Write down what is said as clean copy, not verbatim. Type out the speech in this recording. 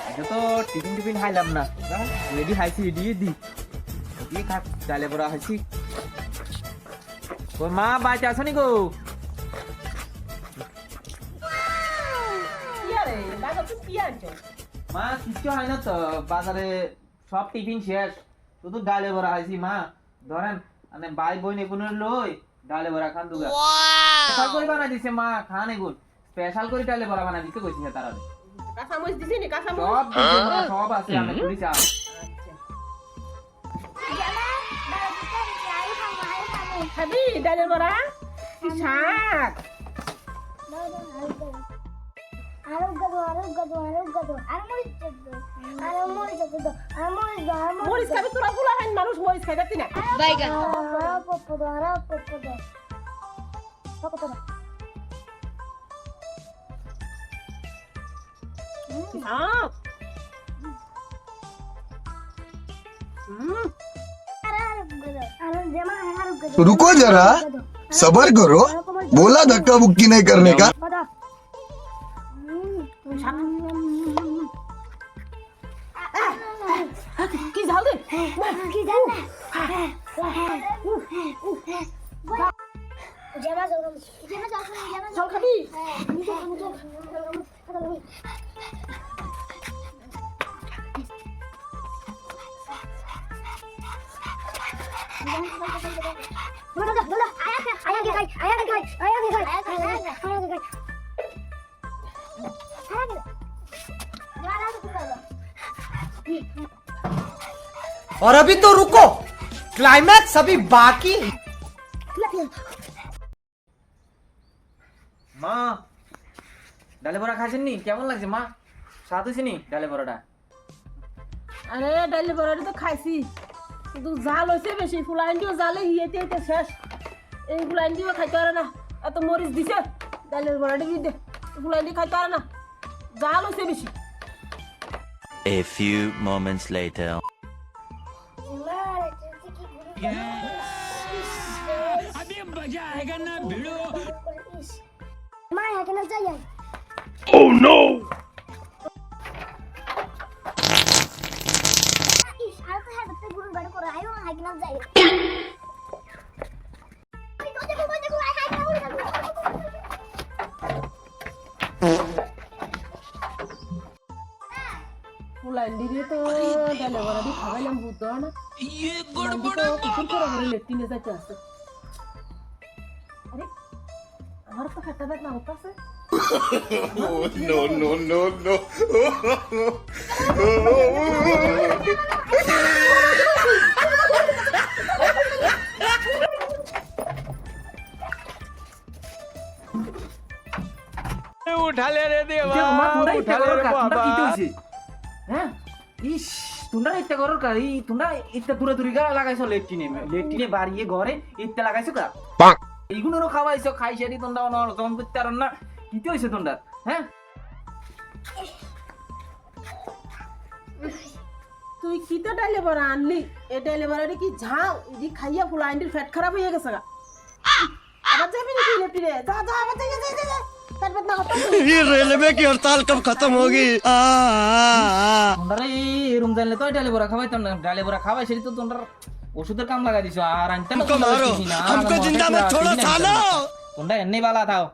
এটা তো tiffin tiffin খাইলাম না, রেডি খাইছি দিয়ে দি দিয়ে খাক ডালে বড়া খাইছি। তোর মা বাড়িতে আসনি গো? মা কিচ্ছু হয় না তো, বাজারে সব টিফিন শেষ, শুধু ডালে বড়া খাইছি। মা ধরেন মানে ভাই বোন এগুলো লই ডালে বড়া খান দুগা স্পেশাল করে বানাই দিছে মা, খান এগুন স্পেশাল করে ডালে বড়া বানাই দিতে কইছে তারা। কাঁচামরিচ দিছি নি? কাঁচামরিচ সব দিছে মা, সব আছে, আমি করি চা। খাবি ডালের বড়া? কি শাক! মরিচ খাবি তোরা? গুলা খাই মানুষ মরিচ খাই যাচ্ছি না। শাক! रुको जरा, सबर करो, बोला धक्का बुक्की नहीं करने का। কি ঝাল রে? জল খাবি? और अभी तो रुको, क्लाइमैक्स अभी बाकी। মা ডালে বড়া খাইছেন নি? কেমন লাগছে মা? স্বাদ হয়েছে নি ডালে বড়াটা? আরে ডালের বড়াটা তো খাইছি, কিন্তু জাল হয়েছে বেশি। ফুলাইন্ডিও জালে হিয়েতে হিয়েতে শেষ। এই ফুলাইন্ডিও খাইতে পারে না, এত মরিচ দিছে ডালের বড়াটা কি দে। ফুলাইন্ডি খাইতে পারে না, জাল হয়েছে বেশি। A few moments later. Oh no! ফুলাইন্ডি দিয়ে তো ডালে বড়া দিয়ে খাওয়াইলাম, বুঝতে হয় না। কুকুর করে করে লেট্রিনে যাইতে আসছে। আরে আমার তো খাতা ব্যাগ না হতাছে। No, no, no, no. উঠালে রে দেবা, উঠালে রে বাবা। কি হইছে? হ্যাঁ ইস, তোমরা ইত্যা করর কা? এই তোমরা ইত্যা দূরে দূরে গা লাগাইছো লেট্রিনে, লেট্রিনে বাড়িয়ে ঘরে ইত্যা লাগাইছো কা? এইগুলোরও খাওয়াইছো, খাইছারি তোমরা অনজন করতে পারো না। কি হইছে তোমরা? হ্যাঁ তুই কি তো ডালে বড়া আনলি? এই ডালে বড়াটা কি ঝাল? এই খাইয়া ফুলাইন্ডির ফ্যাট খারাপ হয়ে গেছে গা। আবার যাবি নাকি লেট্রিনে? যা যা, আবার যা যা যা। ये रेलवे की हड़ताल कब खत्म होगी? তোমরা এই রুম জানলে তো ডালে বড়া খাওয়াইতাম না। ডালে বড়া খাওয়াই সেটি তো তোমরা ওষুধের কাম লাগাই দিছো। আর আনতে না, हमको जिंदा मत छोड़ो सालो। তোমরা এমনি বালা থাও।